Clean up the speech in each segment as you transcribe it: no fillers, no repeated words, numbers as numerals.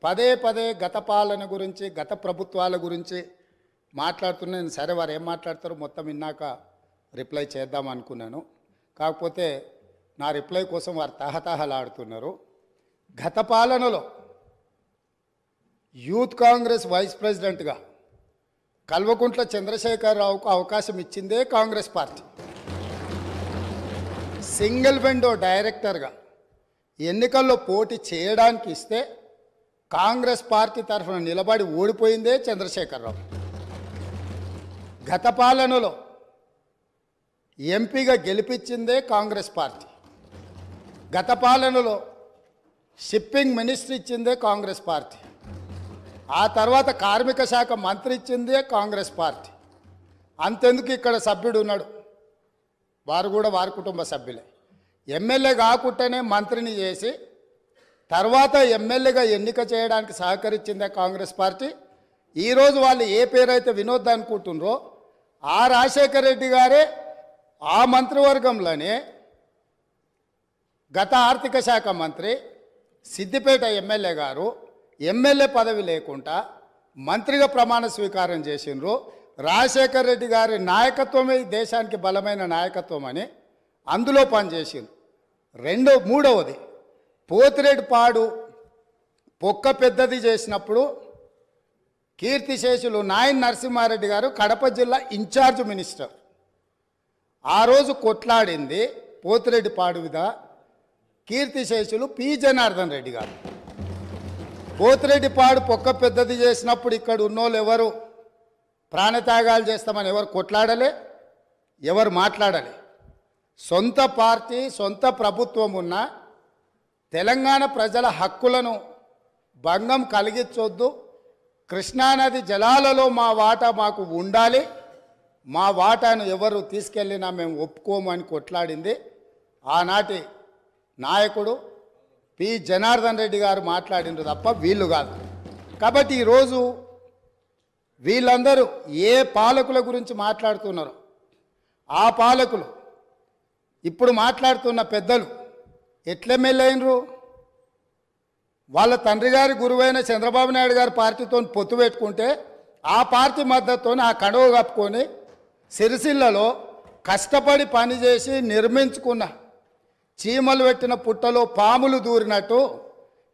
పదే పదే గత పాలన గురించి గత ప్రభుత్వాల గురించి మాట్లాడుతున్నాను. సరే వారు ఏం మాట్లాడతారో మొత్తం విన్నాక రిప్లై చేద్దాం అనుకున్నాను. కాకపోతే నా రిప్లై కోసం వారు తహతహలాడుతున్నారు. గత పాలనలో యూత్ కాంగ్రెస్ వైస్ ప్రెసిడెంట్గా కల్వకుంట్ల చంద్రశేఖరరావుకు అవకాశం ఇచ్చిందే కాంగ్రెస్ పార్టీ. సింగిల్ విండో డైరెక్టర్గా ఎన్నికల్లో పోటీ చేయడానికి ఇస్తే కాంగ్రెస్ పార్టీ తరఫున నిలబడి ఓడిపోయిందే చంద్రశేఖరరావు. గత పాలనలో ఎంపీగా గెలిపించిందే కాంగ్రెస్ పార్టీ. గత పాలనలో షిప్పింగ్ మినిస్టర్ ఇచ్చిందే కాంగ్రెస్ పార్టీ. ఆ తర్వాత కార్మిక శాఖ మంత్రి ఇచ్చిందే కాంగ్రెస్ పార్టీ. అంతెందుకు ఇక్కడ సభ్యుడు ఉన్నాడు, వారు కూడా వారి కుటుంబ సభ్యులే. ఎమ్మెల్యే కాకుండానే మంత్రిని చేసి తర్వాత ఎమ్మెల్యేగా ఎన్నిక చేయడానికి సహకరించిందే కాంగ్రెస్ పార్టీ. ఈరోజు వాళ్ళు ఏ పేరైతే వినోద్ అనుకుంటున్నారో ఆ రాజశేఖర రెడ్డి గారే ఆ మంత్రివర్గంలోనే గత ఆర్థిక శాఖ మంత్రి సిద్దిపేట ఎమ్మెల్యే గారు ఎమ్మెల్యే పదవి లేకుండా మంత్రిగా ప్రమాణ స్వీకారం చేసిండ్రు. రాజశేఖర రెడ్డి గారి నాయకత్వమే దేశానికి బలమైన నాయకత్వం అని అందులో పనిచేసిండ్రు. మూడవది పోతిరెడ్డిపాడు పొక్క పెద్దది చేసినప్పుడు కీర్తిశేషులు నాయన్ నరసింహారెడ్డి గారు కడప జిల్లా ఇన్ఛార్జ్ మినిస్టర్. ఆ రోజు కొట్లాడింది పోతిరెడ్డిపాడు మీద కీర్తిశేషులు పి జనార్దన్ రెడ్డి గారు. పోతిరెడ్డిపాడు పొక్క పెద్దది చేసినప్పుడు ఇక్కడ ఉన్నోళ్ళు ఎవరు ప్రాణత్యాగాలు చేస్తామని ఎవరు కొట్లాడలే, ఎవరు మాట్లాడలే. సొంత పార్టీ సొంత ప్రభుత్వం ఉన్న తెలంగాణ ప్రజల హక్కులను భంగం కలిగించొద్దు, కృష్ణానది జలాలలో మా వాటా మాకు ఉండాలి, మా వాటాను ఎవరు తీసుకెళ్ళినా మేము ఒప్పుకోము అని కొట్లాడింది ఆనాటి నాయకుడు పి జనార్దన్ రెడ్డి గారు మాట్లాడినారు తప్ప వీళ్ళు కాదు. కాబట్టి ఈరోజు వీళ్ళందరూ ఏ పాలకుల గురించి మాట్లాడుతున్నారు, ఆ పాలకులు ఇప్పుడు మాట్లాడుతున్న పెద్దలు ఎట్లెమ్మెల్యేనరు? వాళ్ళ తండ్రి గారి గురువైన చంద్రబాబు నాయుడు గారి పార్టీతో పొత్తు పెట్టుకుంటే ఆ పార్టీ మద్దతుతో ఆ కండువ కప్పుకొని సిరిసిల్లలో కష్టపడి పనిచేసి నిర్మించుకున్న చీమలు పెట్టిన పుట్టలో పాములు దూరినట్టు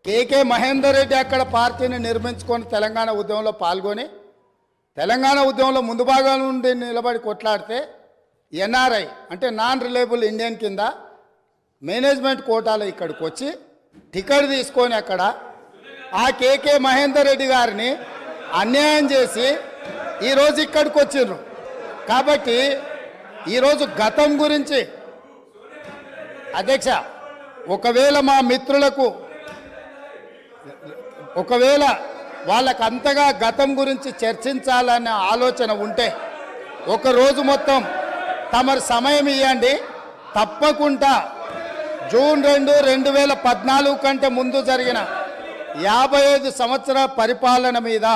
కేకే మహేందర్ రెడ్డి అక్కడ పార్టీని నిర్మించుకొని తెలంగాణ ఉద్యమంలో పాల్గొని తెలంగాణ ఉద్యమంలో ముందు భాగం నుండి నిలబడి కొట్లాడితే ఎన్ఆర్ఐ అంటే నాన్ రిలయబుల్ ఇండియన్ కింద మేనేజ్మెంట్ కోటాలో ఇక్కడికి వచ్చి టికెట్ తీసుకొని అక్కడ ఆ కేకే మహేందర్ రెడ్డి గారిని అన్యాయం చేసి ఈరోజు ఇక్కడికి వచ్చిండ్రు. కాబట్టి ఈరోజు గతం గురించి అధ్యక్ష ఒకవేళ మా మిత్రులకు ఒకవేళ వాళ్ళకు అంతగా గతం గురించి చర్చించాలనే ఆలోచన ఉంటే ఒకరోజు మొత్తం తమరు సమయం ఇవ్వండి. తప్పకుండా జూన్ 2, 2014 కంటే ముందు జరిగిన 55 సంవత్సరాల పరిపాలన మీద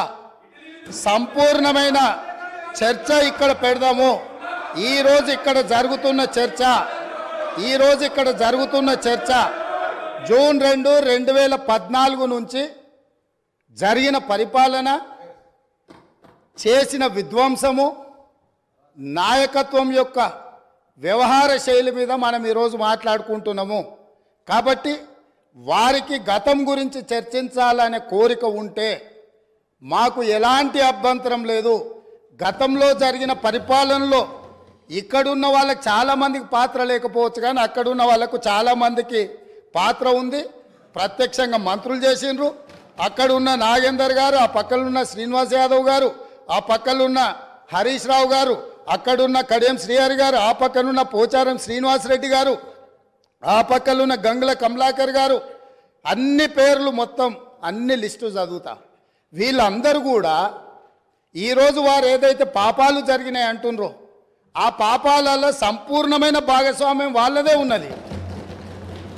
సంపూర్ణమైన చర్చ ఇక్కడ పెడదాము. ఈరోజు ఇక్కడ జరుగుతున్న చర్చ జూన్ 2, 2014 నుంచి జరిగిన పరిపాలన, చేసిన విధ్వంసము, నాయకత్వం యొక్క వ్యవహార శైలి మీద మనం ఈరోజు మాట్లాడుకుంటున్నాము. కాబట్టి వారికి గతం గురించి చర్చించాలనే కోరిక ఉంటే మాకు ఎలాంటి అభ్యంతరం లేదు. గతంలో జరిగిన పరిపాలనలో ఇక్కడున్న వాళ్ళకి చాలామందికి పాత్ర లేకపోవచ్చు, కానీ అక్కడున్న వాళ్ళకు చాలామందికి పాత్ర ఉంది. ప్రత్యక్షంగా మంత్రులు చేసిండ్రు. అక్కడున్న నాగేందర్ గారు, ఆ పక్కనున్న శ్రీనివాస్ యాదవ్ గారు, ఆ పక్కనున్న హరీష్ రావు గారు, అక్కడున్న కడియం శ్రీహరి గారు, ఆ పక్కనున్న పోచారం శ్రీనివాసరెడ్డి గారు, ఆ పక్కనున్న గంగుల కమలాకర్ గారు, అన్ని పేర్లు మొత్తం అన్ని లిస్టు చదువుతా. వీళ్ళందరూ కూడా ఈరోజు వారు ఏదైతే పాపాలు జరిగినాయి అంటున్నారో ఆ పాపాలలో సంపూర్ణమైన భాగస్వామ్యం వాళ్ళదే ఉన్నది.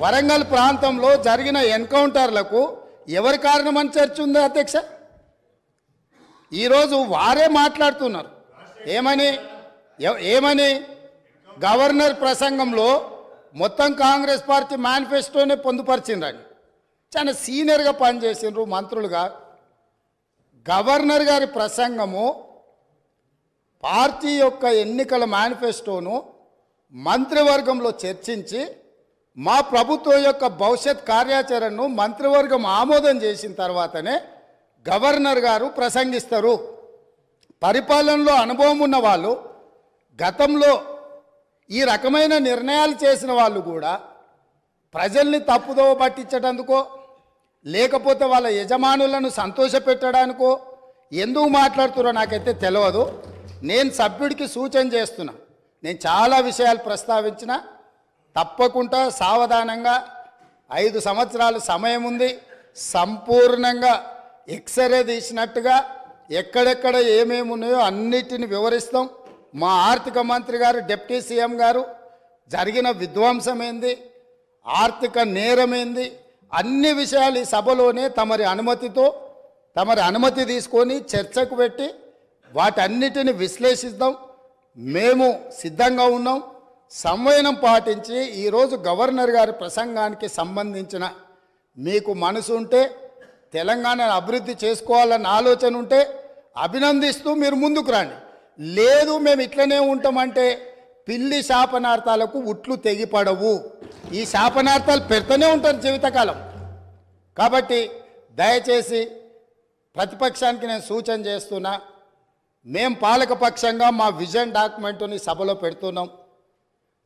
వరంగల్ ప్రాంతంలో జరిగిన ఎన్కౌంటర్లకు ఎవరి కారణమని చర్చ ఉంది అధ్యక్ష? ఈరోజు వారే మాట్లాడుతున్నారు. ఏమని గవర్నర్ ప్రసంగంలో మొత్తం కాంగ్రెస్ పార్టీ మేనిఫెస్టోనే పొందుపరిచిందని. చాలా సీనియర్గా పనిచేసినారు మంత్రులుగా. గవర్నర్ గారి ప్రసంగము, పార్టీ యొక్క ఎన్నికల మేనిఫెస్టోను మంత్రివర్గంలో చర్చించి మా ప్రభుత్వం యొక్క భవిష్యత్ కార్యాచరణను మంత్రివర్గం ఆమోదం చేసిన తర్వాతనే గవర్నర్ గారు ప్రసంగిస్తారు. పరిపాలనలో అనుభవం ఉన్న వాళ్ళు, గతంలో ఈ రకమైన నిర్ణయాలు చేసిన వాళ్ళు కూడా ప్రజల్ని తప్పుదోవ పట్టించడానికో లేకపోతే వాళ్ళ యజమానులను సంతోషపెట్టడానికో ఎందుకు మాట్లాడుతున్నారో నాకైతే తెలియదు. నేను సభ్యుడికి సూచన చేస్తున్నా, నేను చాలా విషయాలు ప్రస్తావించిన, తప్పకుండా సావధానంగా 5 సంవత్సరాలు సమయం ఉంది, సంపూర్ణంగా ఎక్స్రే తీసినట్టుగా ఎక్కడెక్కడ ఏమేమి ఉన్నాయో అన్నిటిని వివరిస్తాం. మా ఆర్థిక మంత్రి గారు, డిప్యూటీ సీఎం గారు జరిగిన విధ్వంసం ఏంది, ఆర్థిక నేరమేంది, అన్ని విషయాలు ఈ సభలోనే తమరి అనుమతి తీసుకొని చర్చకు పెట్టి వాటన్నిటిని విశ్లేషిద్దాం. మేము సిద్ధంగా ఉన్నాం. సంవయనం పాటించి ఈరోజు గవర్నర్ గారి ప్రసంగానికి సంబంధించిన మీకు మనసు ఉంటే, తెలంగాణను అభివృద్ధి చేసుకోవాలన్న ఆలోచన ఉంటే అభినందిస్తూ మీరు ముందుకు రండి. లేదు మేము ఇట్లనే ఉంటామంటే పిల్లి శాపనార్థాలకు ఉట్లు తెగిపడవు. ఈ శాపనార్థాలు పెడుతూనే ఉంటారు జీవితకాలం. కాబట్టి దయచేసి ప్రతిపక్షానికి నేను సూచన చేస్తున్నా, మేము పాలకపక్షంగా మా విజన్ డాక్యుమెంటుని సభలో పెడుతున్నాం.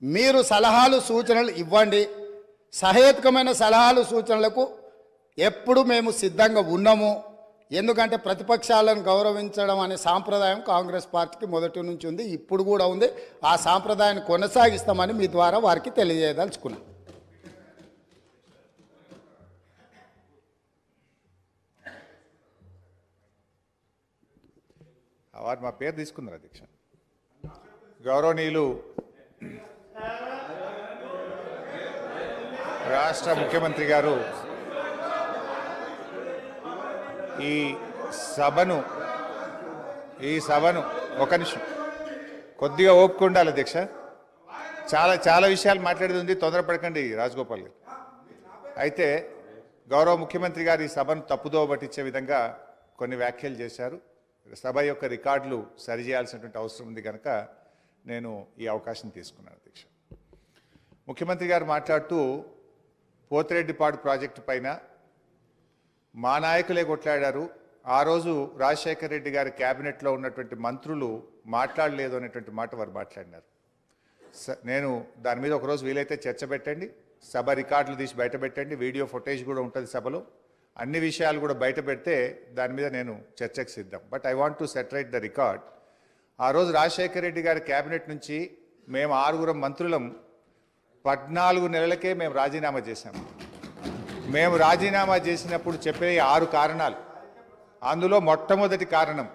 మీరు సలహాలు సూచనలు ఇవ్వండి. సహేతుకమైన సలహాలు సూచనలకు ఎప్పుడు మేము సిద్ధంగా ఉన్నాము. ఎందుకంటే ప్రతిపక్షాలను గౌరవించడం అనే సాంప్రదాయం కాంగ్రెస్ పార్టీకి మొదటి నుంచి ఉంది, ఇప్పుడు కూడా ఉంది. ఆ సాంప్రదాయాన్ని కొనసాగిస్తామని మీ ద్వారా వారికి తెలియజేయదలుచుకున్నాం. వారు మా పేరు తీసుకున్నారు అధ్యక్ష. గౌరవనీయులు రాష్ట్ర ముఖ్యమంత్రి గారు ఈ సభను ఒక నిమిషం కొద్దిగా ఓపిక ఉండాలి అధ్యక్ష. చాలా విషయాలు మాట్లాడేది ఉంది, తొందరపడకండి రాజగోపాల్ గారు. అయితే గౌరవ ముఖ్యమంత్రి గారు ఈ సభను తప్పుదోవ పట్టించే విధంగా కొన్ని వ్యాఖ్యలు చేశారు. సభ యొక్క రికార్డులు సరిచేయాల్సినటువంటి అవసరం ఉంది కనుక నేను ఈ అవకాశం తీసుకున్నాను అధ్యక్ష. ముఖ్యమంత్రి గారు మాట్లాడుతూ పోతిరెడ్డిపాడు ప్రాజెక్టు పైన మా నాయకులే కొట్లాడారు, ఆ రోజు రాజశేఖర రెడ్డి గారి క్యాబినెట్లో ఉన్నటువంటి మంత్రులు మాట్లాడలేదు అనేటువంటి మాట వారు మాట్లాడినారు. నేను దాని మీద ఒకరోజు వీలైతే చర్చ పెట్టండి, సభ రికార్డులు తీసి బయట పెట్టండి, వీడియో ఫుటేజ్ కూడా ఉంటుంది సభలో, అన్ని విషయాలు కూడా బయట పెడితే దాని మీద నేను చర్చకు సిద్ధం. But I want to set right the record. ఆ రోజు రాజశేఖర రెడ్డి గారి క్యాబినెట్ నుంచి మేము 6 మంత్రులం 14 నెలలకే మేము రాజీనామా చేశాము. మేము రాజీనామా చేసినప్పుడు చెప్పే 6 కారణాలు, అందులో మొట్టమొదటి కారణం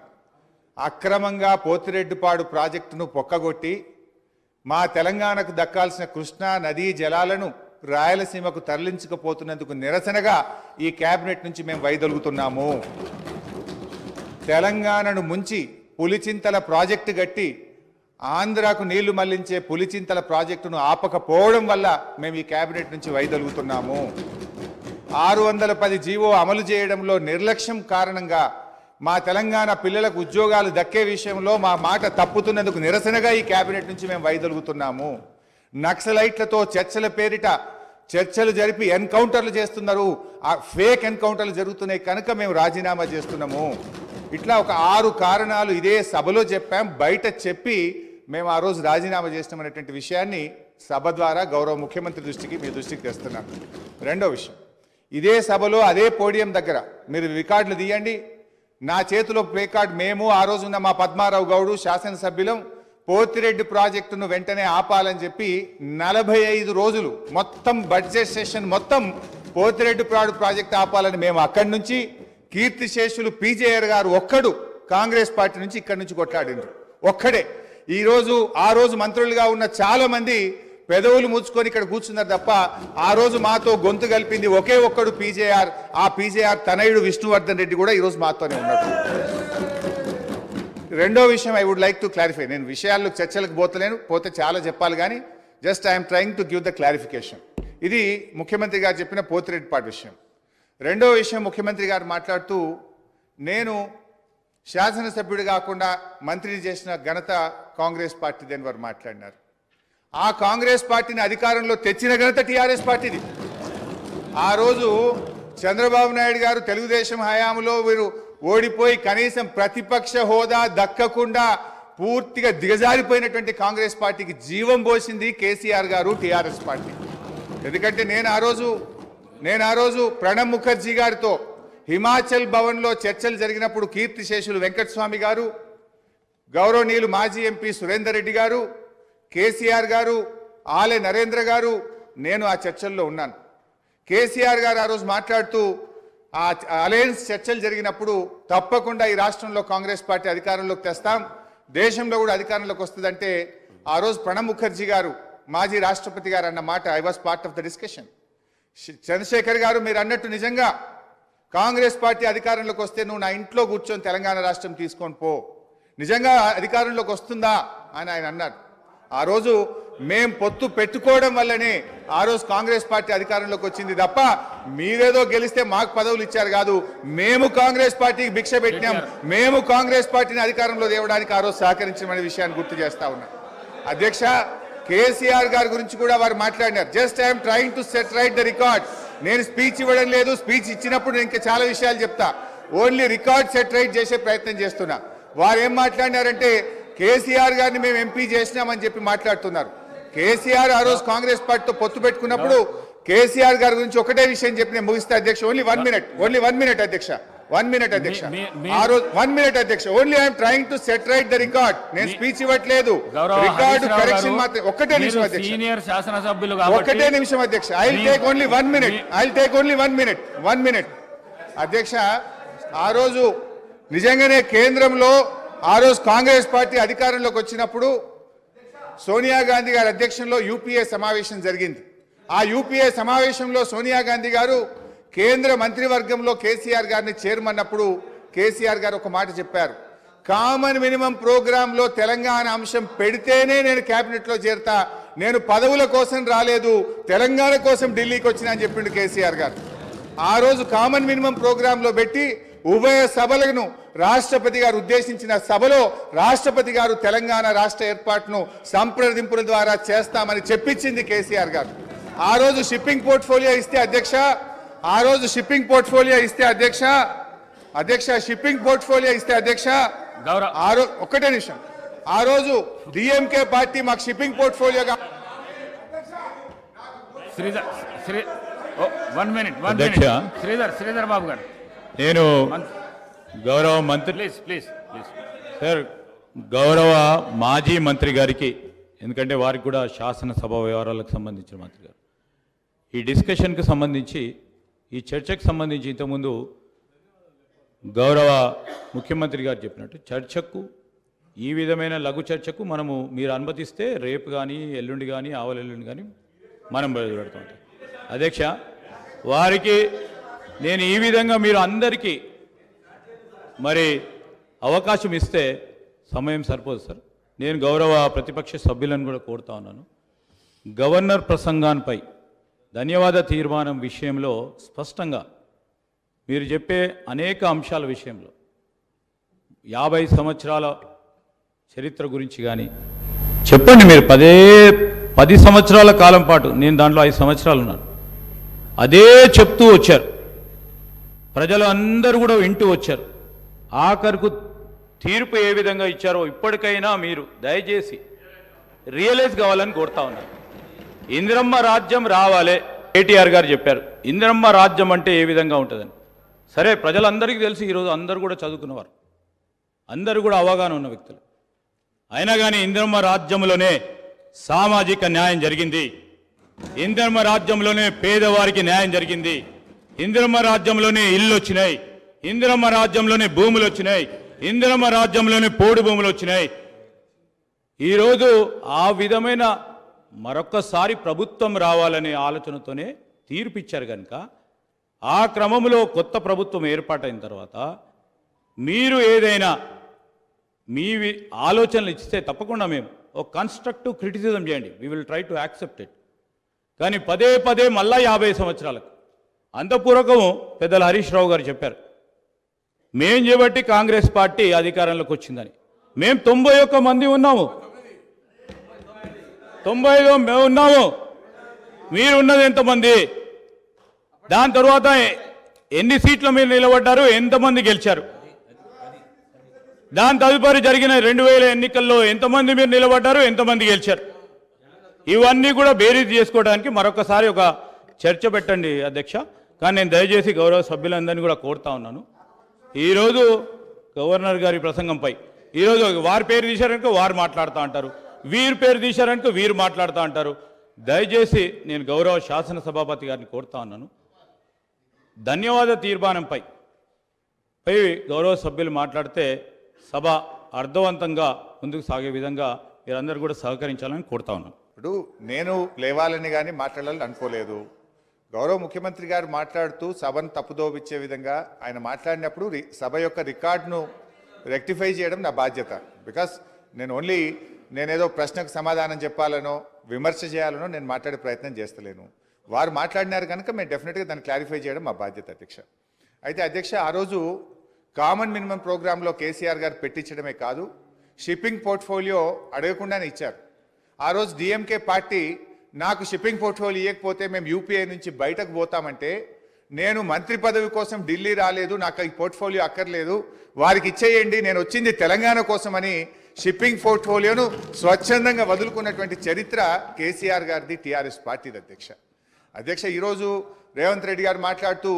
అక్రమంగా పోతిరెడ్డిపాడు ప్రాజెక్టును పొక్కగొట్టి మా తెలంగాణకు దక్కాల్సిన కృష్ణా నదీ జలాలను రాయలసీమకు తరలించకపోతున్నందుకు నిరసనగా ఈ క్యాబినెట్ నుంచి మేము వైదొలుగుతున్నాము. తెలంగాణను ముంచి పులిచింతల ప్రాజెక్టు గట్టి ఆంధ్రాకు నీళ్లు మళ్లించే పులిచింతల ప్రాజెక్టును ఆపకపోవడం వల్ల మేము ఈ క్యాబినెట్ నుంచి వైదొలుగుతున్నాము. 610 జీవో అమలు చేయడంలో నిర్లక్ష్యం కారణంగా మా తెలంగాణ పిల్లలకు ఉద్యోగాలు దక్కే విషయంలో మా మాట తప్పుతున్నందుకు నిరసనగా ఈ క్యాబినెట్ నుంచి మేము వైదొలుగుతున్నాము. నక్సలైట్లతో చర్చల పేరిట చర్చలు జరిపి ఎన్కౌంటర్లు చేస్తున్నారు, ఆ ఫేక్ ఎన్కౌంటర్లు జరుగుతున్నాయి కనుక మేము రాజీనామా చేస్తున్నాము. ఇట్లా ఒక 6 కారణాలు ఇదే సభలో చెప్పాం, బయట చెప్పి మేము ఆ రోజు రాజీనామా చేస్తామనేటువంటి విషయాన్ని సభ ద్వారా గౌరవ ముఖ్యమంత్రి దృష్టికి మీ దృష్టికి తెస్తున్నాను. రెండో విషయం, ఇదే సభలో అదే పోడియం దగ్గర మీరు రికార్డులు తీయండి, నా చేతిలో ప్లే కార్డ్, మేము ఆ రోజున్న మా పద్మారావు గౌడు శాసనసభ్యులం పోతిరెడ్డి ప్రాజెక్టును వెంటనే ఆపాలని చెప్పి 45 రోజులు మొత్తం బడ్జెట్ సెషన్ మొత్తం పోతిరెడ్డిపాడు ప్రాజెక్టు ఆపాలని మేము అక్కడి నుంచి కీర్తిశేషులు పీజేఆర్ గారు ఒక్కడు కాంగ్రెస్ పార్టీ నుంచి ఇక్కడి నుంచి కొట్లాడిండ్రు ఒక్కడే. ఆ రోజు మంత్రులుగా ఉన్న చాలా మంది పెదవులు ముచ్చుకొని ఇక్కడ కూర్చున్నారు తప్ప ఆ రోజు మాతో గొంతు కలిపింది ఒకే ఒక్కడు పీజేఆర్. ఆ పీజేఆర్ తనయుడు విష్ణువర్ధన్ రెడ్డి కూడా ఈరోజు మాతోనే ఉన్నాడు. రెండో విషయం I would like to clarify. నేను విషయాల్లో చర్చలకు పోతే చాలా చెప్పాలి కానీ just I'm trying to give the clarification. ఇది ముఖ్యమంత్రి గారు చెప్పిన పోతిరెడ్డిపాడు విషయం. రెండో విషయం, ముఖ్యమంత్రి గారు మాట్లాడుతూ నేను శాసనసభ్యుడు కాకుండా మంత్రిని చేసిన ఘనత కాంగ్రెస్ పార్టీదని వారు మాట్లాడినారు. ఆ కాంగ్రెస్ పార్టీని అధికారంలో తెచ్చిన ఘనత టీఆర్ఎస్ పార్టీది. ఆ రోజు చంద్రబాబు నాయుడు గారు తెలుగుదేశం హయాంలో వీరు ఓడిపోయి కనీసం ప్రతిపక్ష హోదా దక్కకుండా పూర్తిగా దిగజారిపోయినటువంటి కాంగ్రెస్ పార్టీకి జీవం పోసింది కేసీఆర్ గారు, టీఆర్ఎస్ పార్టీ. ఎందుకంటే నేను ఆ రోజు ప్రణబ్ ముఖర్జీ గారితో హిమాచల్ భవన్లో చర్చలు జరిగినప్పుడు కీర్తిశేషులు వెంకటస్వామి గారు, గౌరవనీయులు మాజీ ఎంపీ సురేందర్ రెడ్డి గారు, కేసీఆర్ గారు, ఆలే నరేంద్ర గారు, నేను ఆ చర్చల్లో ఉన్నాను. కేసీఆర్ గారు ఆ రోజు మాట్లాడుతూ ఆ అలయన్స్ చర్చలు జరిగినప్పుడు తప్పకుండా ఈ రాష్ట్రంలో కాంగ్రెస్ పార్టీ అధికారంలోకి తెస్తాం, దేశంలో కూడా అధికారంలోకి వస్తుందంటే ఆ రోజు ప్రణబ్ ముఖర్జీ గారు మాజీ రాష్ట్రపతి గారు అన్న మాట I was part of the discussion. Chandrasekhar గారు మీరు అన్నట్టు నిజంగా కాంగ్రెస్ పార్టీ అధికారంలోకి వస్తే నువ్వు నా ఇంట్లో కూర్చొని తెలంగాణ రాష్ట్రం తీసుకొని పో, నిజంగా అధికారంలోకి వస్తుందా అని ఆయన అన్నారు. ఆ రోజు మేం పొత్తు పెట్టుకోవడం వల్లనే ఆ రోజు కాంగ్రెస్ పార్టీ అధికారంలోకి వచ్చింది తప్ప మీరేదో గెలిస్తే మాకు పదవులు ఇచ్చారు కాదు. మేము కాంగ్రెస్ పార్టీకి భిక్ష పెట్టినాం, మేము కాంగ్రెస్ పార్టీని అధికారంలో తేవడానికి ఆ రోజు సహకరించమనే విషయాన్ని గుర్తు చేస్తా ఉన్నా. అధ్యక్ష, కేసీఆర్ గారి గురించి కూడా వారు మాట్లాడినారు. Just I'm trying to set right the record. నేను స్పీచ్ ఇవ్వడం లేదు, స్పీచ్ ఇచ్చినప్పుడు నేను ఇంకా చాలా విషయాలు చెప్తా, ఓన్లీ రికార్డ్ సెట్ రైట్ చేసే ప్రయత్నం చేస్తున్నా. వారు ఏం మాట్లాడినారంటే కేసీఆర్ గారిని మేము ఎంపీ చేసినామని చెప్పి మాట్లాడుతున్నారు. కేసీఆర్ ఆ రోజు కాంగ్రెస్ పార్టీతో పొత్తు పెట్టుకున్నప్పుడు కేసీఆర్ గారి గురించి ఒకటే విషయం చెప్పి నేను ముగిస్తా అధ్యక్ష. ఓన్లీ వన్ మినిట్ అధ్యక్ష, 1 minute అధ్యక్ష. ఆ రోజు 1 minute అధ్యక్ష. Only I'm trying to set right the record. నేను స్పీచ్ ఇవ్వట్లేదు, రికార్డు కరెక్షన్ మాత్రం. ఒక్కటే నిమిషం అధ్యక్ష, సీనియర్ శాసనసభ్యులు ఒకటే నిమిషం అధ్యక్ష. I will take only 1 minute. 1 minute అధ్యక్ష. ఆ రోజు నిజంగానే కేంద్రంలో ఆ రోజు కాంగ్రెస్ పార్టీ అధికారంలోకి వచ్చినప్పుడు సోనియా గాంధీ గారి అధ్యక్షంలో యూపీఏ సమావేశం జరిగింది. ఆ యూపీఏ సమావేశంలో సోనియా గాంధీ గారు కేంద్ర మంత్రివర్గంలో కేసీఆర్ గారిని చేరమన్నప్పుడు కేసీఆర్ గారు ఒక మాట చెప్పారు, కామన్ మినిమం ప్రోగ్రాంలో తెలంగాణ అంశం పెడితేనే నేను కేబినెట్లో చేరతా, నేను పదవుల కోసం రాలేదు, తెలంగాణ కోసం ఢిల్లీకి వచ్చినా అని చెప్పిండు కేసీఆర్ గారు. ఆ రోజు కామన్ మినిమం ప్రోగ్రాంలో పెట్టి ఉభయ సభలను రాష్ట్రపతి గారు ఉద్దేశించిన సభలో రాష్ట్రపతి గారు తెలంగాణ రాష్ట్ర ఏర్పాటును సంప్రదింపుల ద్వారా చేస్తామని చెప్పించింది కేసీఆర్ గారు. ఆ రోజు షిప్పింగ్ పోర్ట్ఫోలియో ఇస్తే అధ్యక్ష, ఒక్కటే నిమిషం, ఆ రోజు డిఎంకే పార్టీ మాకు షిప్పింగ్ పోర్ట్ఫోలియోగా శ్రీధర్ బాబు గారు, నేను గౌరవ మంత్రి ప్లీజ్ సార్, గౌరవ మాజీ మంత్రి గారికి, ఎందుకంటే వారికి కూడా శాసనసభ వ్యవహారాలకు సంబంధించిన మంత్రి గారు, ఈ డిస్కషన్కి సంబంధించి, ఈ చర్చకు సంబంధించి ఇంతకుముందు గౌరవ ముఖ్యమంత్రి గారు చెప్పినట్టు చర్చకు, ఈ విధమైన లఘు చర్చకు మీరు అనుమతిస్తే రేపు కానీ ఎల్లుండి కానీ ఆవలెల్లుండి కానీ మనం బయలుపెడతాం. అధ్యక్ష, వారికి నేను ఈ విధంగా మీరు అందరికీ మరి అవకాశం ఇస్తే సమయం సరిపోదు సార్. నేను గౌరవ ప్రతిపక్ష సభ్యులను కూడా కోరుతా ఉన్నాను, గవర్నర్ ప్రసంగాన్పై ధన్యవాద తీర్మానం విషయంలో స్పష్టంగా మీరు చెప్పే అనేక అంశాల విషయంలో 50 సంవత్సరాల చరిత్ర గురించి కానీ చెప్పండి. మీరు 10 సంవత్సరాల కాలం పాటు, నేను దాంట్లో 5 సంవత్సరాలు ఉన్నాను, అదే చెప్తూ వచ్చారు, ప్రజలు అందరూ కూడా వింటూ వచ్చారు. ఆఖరుకు తీర్పు ఏ విధంగా ఇచ్చారో ఇప్పటికైనా మీరు దయచేసి రియలైజ్ కావాలని కోరుతా ఉన్నారు. ఇందిరమ్మ రాజ్యం రావాలే, కేటీఆర్ గారు చెప్పారు. ఇందిరమ్మ రాజ్యం అంటే ఏ విధంగా ఉంటుందని. సరే, ప్రజలందరికీ తెలిసి ఈరోజు అందరూ కూడా చదువుకున్నవారు, అందరూ కూడా అవగాహన ఉన్న వ్యక్తులు. అయినా కానీ ఇందిరమ్మ రాజ్యంలోనే సామాజిక న్యాయం జరిగింది, ఇందిరమ్మ రాజ్యంలోనే పేదవారికి న్యాయం జరిగింది, ఇందిరమ్మ రాజ్యంలోనే ఇల్లు వచ్చినాయి, ఇందిరమ్మ రాజ్యంలోనే భూములు వచ్చినాయి, ఇందిరమ్మ రాజ్యంలోనే పోడు భూములు వచ్చినాయి. ఈరోజు ఆ విధమైన మరొక్కసారి ప్రభుత్వం రావాలనే ఆలోచనతోనే తీర్పిచ్చారు కనుక, ఆ క్రమంలో కొత్త ప్రభుత్వం ఏర్పాటైన తర్వాత మీరు ఏదైనా మీ ఆలోచనలు ఇస్తే తప్పకుండా మేము ఒక కన్స్ట్రక్టివ్ క్రిటిసిజం చేయండి, we will try to accept it. కానీ పదే మళ్ళా 50 సంవత్సరాలకు అంతపూర్వకము పెద్దలు హరీష్ రావు గారు చెప్పారు, మేం చేపట్టి కాంగ్రెస్ పార్టీ అధికారంలోకి వచ్చిందని. మేము 91 మంది ఉన్నాము, 95 మేము ఉన్నాము. మీరు ఉన్నది ఎంతమంది? దాని తర్వాత ఎన్ని సీట్లు మీరు నిలబడ్డారు, ఎంతమంది గెలిచారు? దాని తదుపరి జరిగిన 2000 ఎన్నికల్లో ఎంతమంది మీరు నిలబడ్డారు, ఎంతమంది గెలిచారు? ఇవన్నీ కూడా బేరీజ్ చేసుకోవడానికి మరొకసారి ఒక చర్చ పెట్టండి అధ్యక్ష. కానీ నేను దయచేసి గౌరవ సభ్యులందరినీ కూడా కోరుతా ఉన్నాను, ఈరోజు గవర్నర్ గారి ప్రసంగంపై ఈరోజు వారి పేరు తీశారనుకో వారు మాట్లాడుతూ అంటారు, వీరి పేరు తీశారనుకో వీరు మాట్లాడుతూ అంటారు. దయచేసి నేను గౌరవ శాసనసభాపతి గారిని కోరుతా ఉన్నాను, ధన్యవాద తీర్మానంపై గౌరవ సభ్యులు మాట్లాడితే సభ అర్థవంతంగా ముందుకు సాగే విధంగా మీరందరూ కూడా సహకరించాలని కోరుతా ఉన్నాను. ఇప్పుడు నేను లేవాలని కానీ మాట్లాడాలని అనుకోలేదు. గౌరవ ముఖ్యమంత్రి గారు మాట్లాడుతూ సభను తప్పుదోవిచ్చే విధంగా ఆయన మాట్లాడినప్పుడు సభ యొక్క రికార్డును రెక్టిఫై చేయడం నా బాధ్యత. బికాస్ నేనేదో ప్రశ్నకు సమాధానం చెప్పాలనో విమర్శ చేయాలనో నేను మాట్లాడే ప్రయత్నం చేస్తలేను. వారు మాట్లాడినారు కనుక మేము డెఫినెట్గా దాన్ని క్లారిఫై చేయడం మా బాధ్యత అధ్యక్ష. అయితే అధ్యక్ష, ఆ రోజు కామన్ మినిమం ప్రోగ్రాంలో కేసీఆర్ గారు పెట్టించడమే కాదు, షిప్పింగ్ పోర్ట్ఫోలియో అడగకుండానే ఇచ్చారు. ఆ రోజు డిఎంకే పార్టీ నాకు షిప్పింగ్ పోర్ట్ఫోలియో ఇవ్వకపోతే మేము యూపీఐ నుంచి బయటకు పోతామంటే, నేను మంత్రి పదవి కోసం ఢిల్లీ రాలేదు, నాకు ఈ పోర్ట్ఫోలియో అక్కర్లేదు, వారికి ఇచ్చేయండి, నేను వచ్చింది తెలంగాణ కోసమని షిప్పింగ్ పోర్ట్ఫోలియోను స్వచ్ఛందంగా వదులుకున్నటువంటి చరిత్ర కేసీఆర్ గారిది, టీఆర్ఎస్ పార్టీది అధ్యక్ష. ఈరోజు రేవంత్ రెడ్డి గారు మాట్లాడుతూ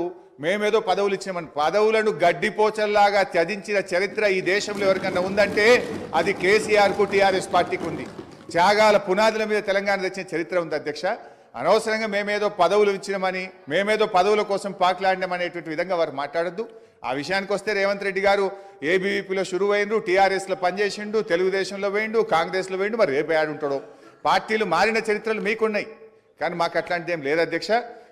మేమేదో పదవులు ఇచ్చినామని, పదవులను గడ్డిపోచల్లాగా త్యజించిన చరిత్ర ఈ దేశంలో ఎవరికన్నా ఉందంటే అది కేసీఆర్కు టీఆర్ఎస్ పార్టీకి ఉంది. త్యాగాల పునాదుల మీద తెలంగాణ తెచ్చిన చరిత్ర ఉంది అధ్యక్ష. అనవసరంగా మేమేదో పదవులు ఇచ్చినామని, మేమేదో పదవుల కోసం పాకులాడినామనేటువంటి విధంగా వారు మాట్లాడద్దు. ఆ విషయానికి వస్తే రేవంత్ రెడ్డి గారు ఏబీవీపీలో షురువు అయిండు, టీఆర్ఎస్లో పనిచేసిండు, తెలుగుదేశంలో వేయండు, కాంగ్రెస్లో వేయండు, మరి రేపు ఆడుంటాడో. పార్టీలు మారిన చరిత్రలు మీకున్నాయి, కానీ మాకు అట్లాంటిది ఏం లేదు అధ్యక్ష.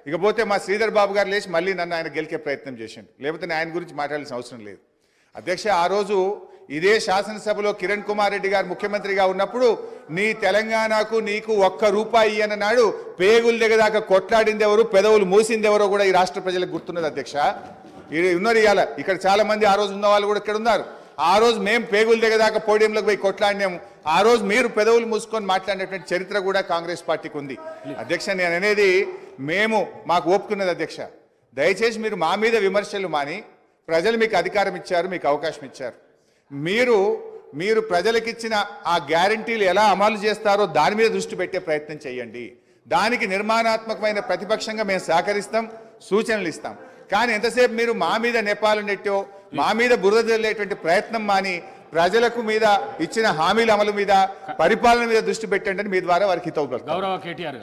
ఇకపోతే మా శ్రీధర్ బాబు గారు లేచి మళ్ళీ నన్ను ఆయన గెలికే ప్రయత్నం చేసిండు, లేకపోతే ఆయన గురించి మాట్లాడాల్సిన అవసరం లేదు అధ్యక్ష. ఆ రోజు ఇదే శాసనసభలో కిరణ్ కుమార్ రెడ్డి గారు ముఖ్యమంత్రిగా ఉన్నప్పుడు నీ తెలంగాణకు నీకు ₹1 ఇయ్యనన్నాడు. పేగులు దిగదాకా కొట్లాడింది ఎవరు, పెదవులు మూసింది ఎవరో కూడా ఈ రాష్ట్ర ప్రజలకు గుర్తున్నది అధ్యక్ష. ఉన్నారు ఇవాళ ఇక్కడ చాలా మంది, ఆ రోజు ఉన్న వాళ్ళు కూడా ఇక్కడ ఉన్నారు. ఆ రోజు మేము పేగులు దిగదాకా పోడియంలోకి పోయి కొట్లాడినాము, ఆ రోజు మీరు పెదవులు మూసుకొని మాట్లాడినటువంటి చరిత్ర కూడా కాంగ్రెస్ పార్టీకి ఉంది అధ్యక్ష. నేను అనేది మాకు ఓపుకున్నది అధ్యక్ష. దయచేసి మీరు మా మీద విమర్శలు మాని, ప్రజలు మీకు అధికారం ఇచ్చారు, మీకు అవకాశం ఇచ్చారు, మీరు ప్రజలకిచ్చిన ఆ గ్యారంటీలు ఎలా అమలు చేస్తారో దాని మీద దృష్టి పెట్టే ప్రయత్నం చేయండి. దానికి నిర్మాణాత్మకమైన ప్రతిపక్షంగా మేము సహకరిస్తాం, సూచనలు ఇస్తాం. కానీ ఎంతసేపు మీరు మా మీద నెపాలు నెట్టో, మా మీద బురద జల్లేటువంటి ప్రయత్నం మాని ప్రజలకు మీద ఇచ్చిన హామీల అమలు మీద, పరిపాలన మీద దృష్టి పెట్టండి అని మీ ద్వారా వారికి హితవు. గౌరవ కేటీఆర్